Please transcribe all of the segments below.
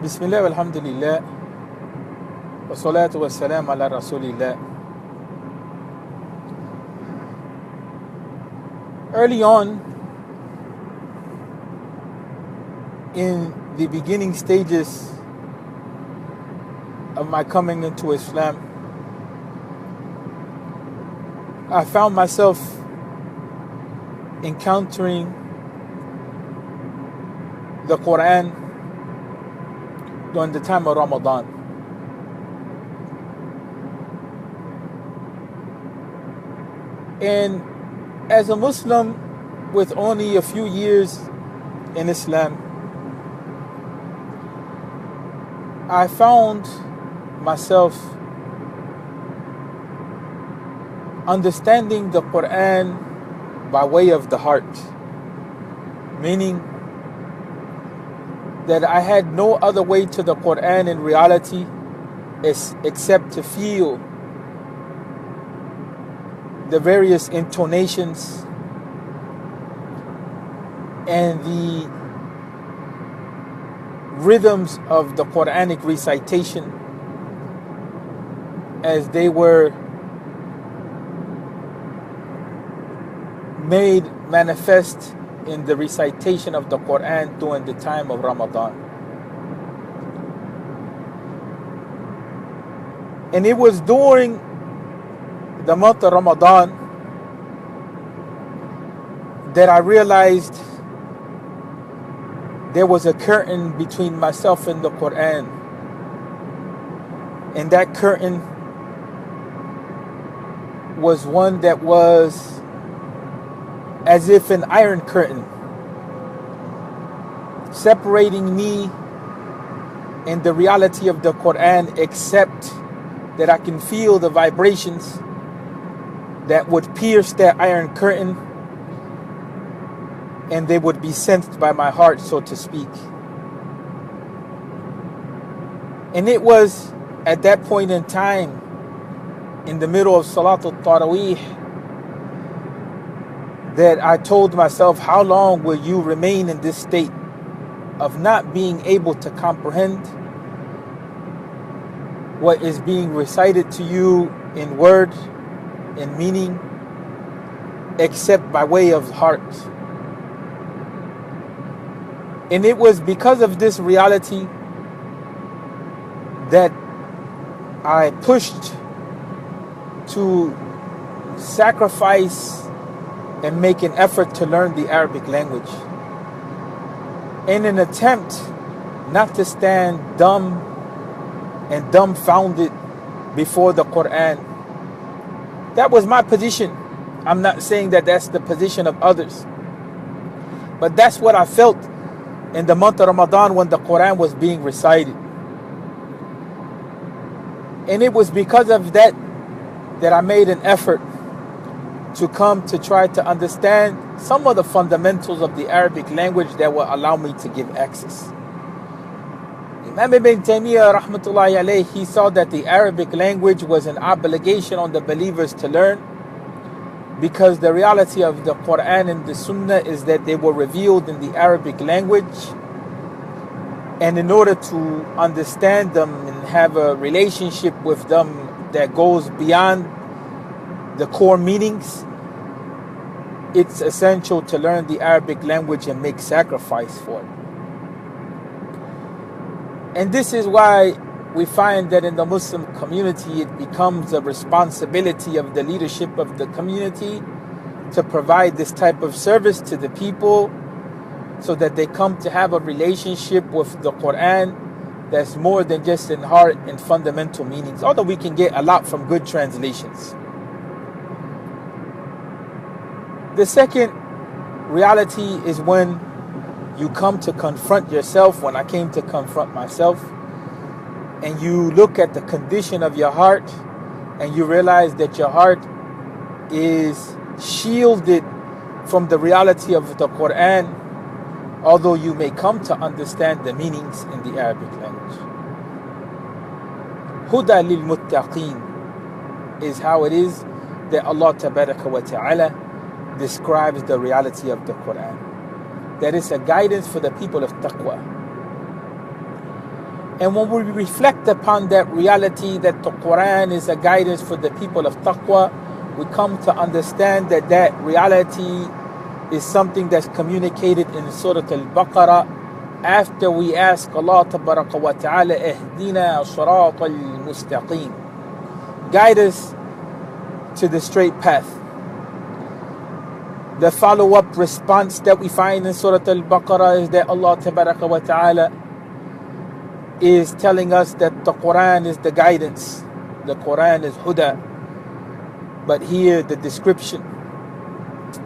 Bismillah walhamdulillah wa salatu wa salam ala rasulillah. Early on, in the beginning stages of my coming into Islam, I found myself encountering the Quran during the time of Ramadan. And as a Muslim with only a few years in Islam, I found myself understanding the Quran by way of the heart, meaning that I had no other way to the Quran in reality except to feel the various intonations and the rhythms of the Quranic recitation as they were made manifest in the recitation of the Quran during the time of Ramadan. And it was during the month of Ramadan that I realized there was a curtain between myself and the Quran. And that curtain was one that was as if an iron curtain, separating me and the reality of the Quran, except that I can feel the vibrations that would pierce that iron curtain, and they would be sensed by my heart, so to speak. And it was at that point in time, in the middle of Salatul Taraweeh, that I told myself, how long will you remain in this state of not being able to comprehend what is being recited to you in word, in meaning, except by way of heart? And it was because of this reality that I pushed to sacrifice and make an effort to learn the Arabic language in an attempt not to stand dumb and dumbfounded before the Quran. That was my position. I'm not saying that that's the position of others, but that's what I felt in the month of Ramadan when the Quran was being recited. And it was because of that that I made an effort to come to try to understand some of the fundamentals of the Arabic language that will allow me to give access. Imam Ibn Taymiyyah rahmatullahi alayhi, he saw that the Arabic language was an obligation on the believers to learn, because the reality of the Quran and the Sunnah is that they were revealed in the Arabic language, and in order to understand them and have a relationship with them that goes beyond the core meanings, it's essential to learn the Arabic language and make sacrifice for it. And this is why we find that in the Muslim community it becomes a responsibility of the leadership of the community to provide this type of service to the people, so that they come to have a relationship with the Quran that's more than just in heart and fundamental meanings, although we can get a lot from good translations. The second reality is when you come to confront yourself, when I came to confront myself, and you look at the condition of your heart and you realize that your heart is shielded from the reality of the Quran, although you may come to understand the meanings in the Arabic language. Huda lil muttaqeen is how it is that Allah Tabaraka wa Ta'ala describes the reality of the Quran. That is a guidance for the people of taqwa. And when we reflect upon that reality that the Quran is a guidance for the people of taqwa, we come to understand that that reality is something that's communicated in Surah Al-Baqarah after we ask Allah Tabaraka wa Ta'ala, Ihdina Sirat al-Mustaqim, guide us to the straight path. The follow-up response that we find in Surah Al-Baqarah is that Allah Tabaraka wa Ta'ala is telling us that the Quran is the guidance, the Quran is huda. But here the description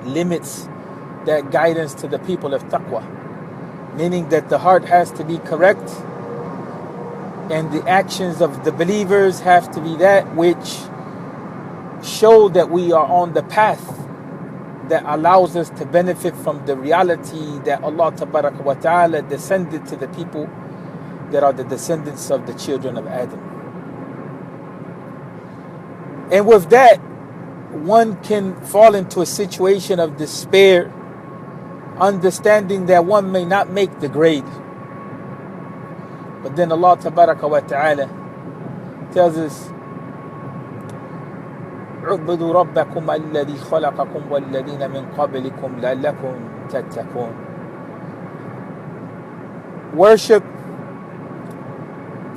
limits that guidance to the people of taqwa, meaning that the heart has to be correct and the actions of the believers have to be that which show that we are on the path that allows us to benefit from the reality that Allah Tabaraka wa Ta'ala descended to the people that are the descendants of the children of Adam. And with that, one can fall into a situation of despair, understanding that one may not make the grade. But then Allah Tabaraka wa Ta'ala tells us, اعبدوا ربكم الذي خلقكم والذين من قبلكم لعلكم تتقون. Worship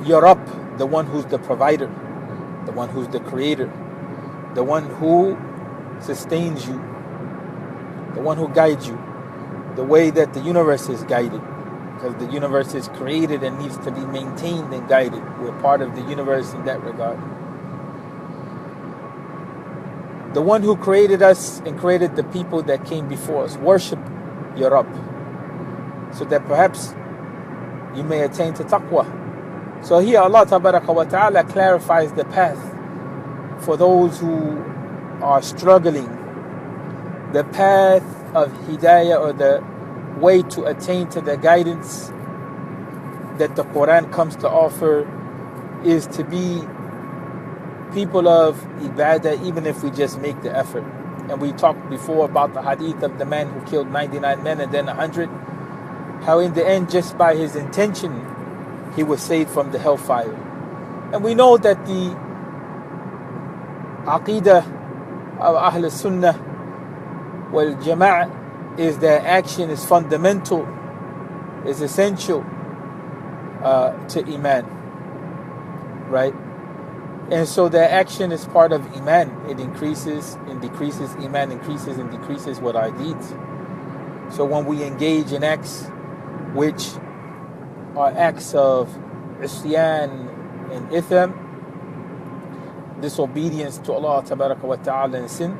your Rabb, the one who's the provider, the one who's the creator, the one who sustains you, the one who guides you, the way that the universe is guided, because the universe is created and needs to be maintained and guided. We're part of the universe in that regard. The one who created us and created the people that came before us. Worship your Rabb, so that perhaps you may attain to taqwa. So here Allah Tabaraka wa Ta'ala clarifies the path for those who are struggling. The path of hidayah, or the way to attain to the guidance that the Quran comes to offer, is to be people of ibadah, even if we just make the effort. And we talked before about the hadith of the man who killed 99 men and then 100, how in the end, just by his intention, he was saved from the hellfire. And we know that the aqidah of Ahl Sunnah wal Jama'ah is that action is fundamental, is essential to Iman, right? And so that action is part of Iman. It increases and decreases. Iman increases and decreases with our deeds. So when we engage in acts which are acts of isyan and itham, disobedience to Allah Tabaraka wa Ta'ala and sin,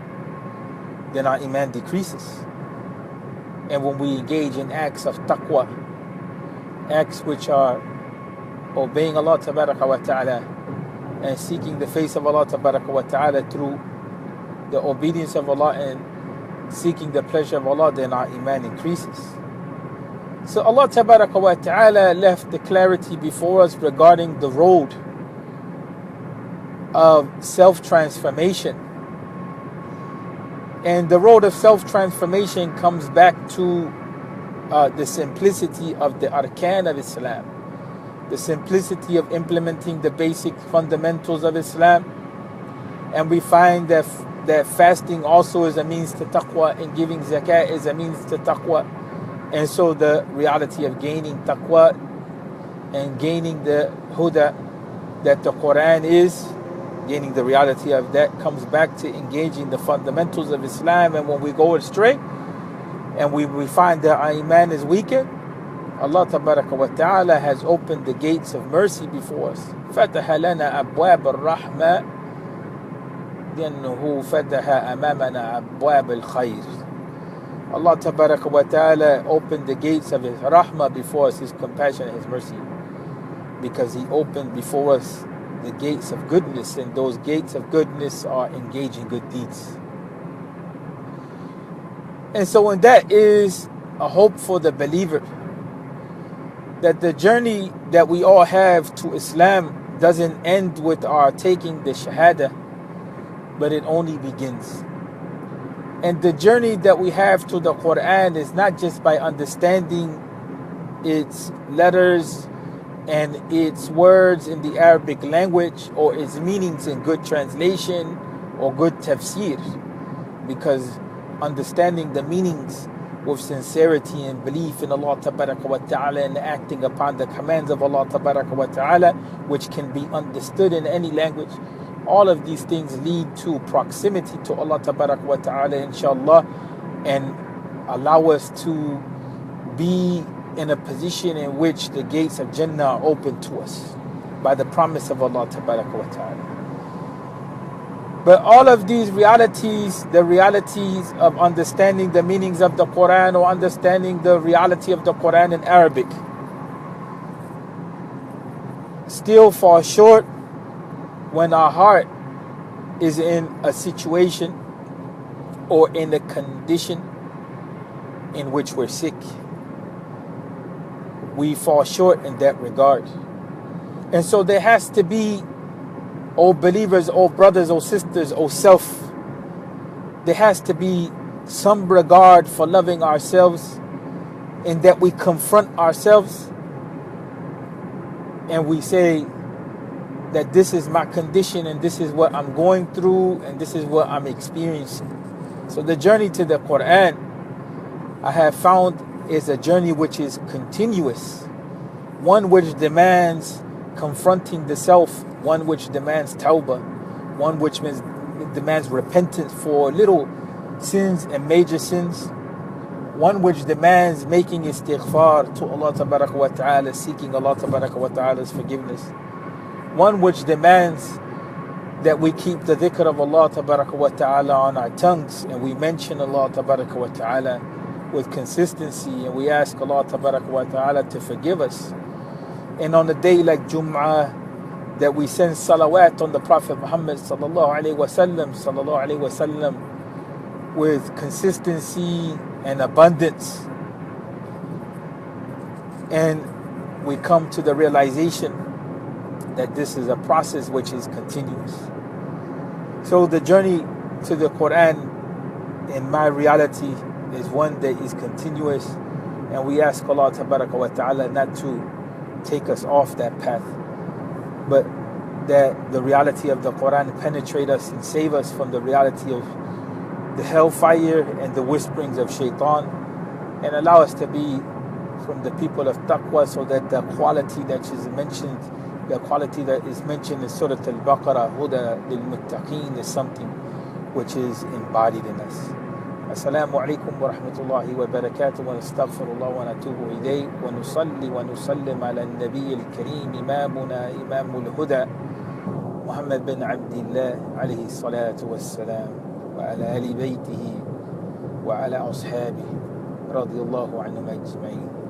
then our Iman decreases. And when we engage in acts of taqwa, acts which are obeying Allah Tabaraka wa Ta'ala and seeking the face of Allah Tabaraka wa Ta'ala through the obedience of Allah and seeking the pleasure of Allah, then our Iman increases. So Allah Tabaraka wa Ta'ala left the clarity before us regarding the road of self-transformation. And the road of self-transformation comes back to the simplicity of the arkan of Islam, the simplicity of implementing the basic fundamentals of Islam. And we find that fasting also is a means to taqwa, and giving zakat is a means to taqwa. And so the reality of gaining taqwa and gaining the huda that the Quran is, gaining the reality of that, comes back to engaging the fundamentals of Islam. And when we go astray and we find that our Iman is weakened, Allah Tabaraka wa Ta'ala has opened the gates of mercy before us. فَتَحَ لَنَا أَبْوَابَ الرَّحْمَةِ لِأَنَّهُ فَتَحَ أَمَامَنَا أَبْوَابَ الْخَيْرِ. Allah Tabaraka wa Ta'ala opened the gates of His rahmah before us, His compassion and His mercy, because He opened before us the gates of goodness, and those gates of goodness are engaging good deeds. And so when that is a hope for the believer, that the journey that we all have to Islam doesn't end with our taking the Shahada, but it only begins. And the journey that we have to the Quran is not just by understanding its letters and its words in the Arabic language, or its meanings in good translation or good tafsir, because understanding the meanings with sincerity and belief in Allah Tabaraka wa Ta'ala and acting upon the commands of Allah Tabaraka wa Ta'ala, which can be understood in any language, all of these things lead to proximity to Allah Tabaraka wa Ta'ala, inshallah, and allow us to be in a position in which the gates of Jannah are open to us by the promise of Allah Tabaraka wa Ta'ala. But all of these realities, the realities of understanding the meanings of the Quran or understanding the reality of the Quran in Arabic, still fall short when our heart is in a situation or in a condition in which we're sick. We fall short in that regard. And so there has to be, O believers, O brothers, O sisters, O self, there has to be some regard for loving ourselves, in that we confront ourselves and we say that this is my condition and this is what I'm going through and this is what I'm experiencing. So the journey to the Quran, I have found, is a journey which is continuous, one which demands confronting the self, one which demands tawbah, one which demands repentance for little sins and major sins, one which demands making istighfar to Allah Tabaraka wa Ta'ala, seeking Allah Tabaraka wa Ta'ala's forgiveness, one which demands that we keep the dhikr of Allah Tabaraka wa Ta'ala on our tongues, and we mention Allah Tabaraka wa Ta'ala with consistency, and we ask Allah Tabaraka wa Ta'ala to forgive us. And on a day like Jum'ah, that we send salawat on the Prophet Muhammad sallallahu alaihi wasallam with consistency and abundance, and we come to the realization that this is a process which is continuous. So the journey to the Quran in my reality is one that is continuous, and we ask Allah Tabaraka wa Ta'ala not to take us off that path, but that the reality of the Quran penetrate us and save us from the reality of the hellfire and the whisperings of shaitan, and allow us to be from the people of taqwa, so that the quality that is mentioned in Surah Al-Baqarah, Huda lil-Muttaqeen, is something which is embodied in us. Assalamu alaikum wa rahmatullahi wa barakatuh, wa nastaghfirullah wa natubu ilayh, wa nusalli wa nusallim ala al-Nabi al-Kareem, imamuna imamul huda, Muhammad bin Abdillah alayhi salatu wassalam, wa ala ali baytihi wa ala ashabihi radiyallahu anhum ajma'in.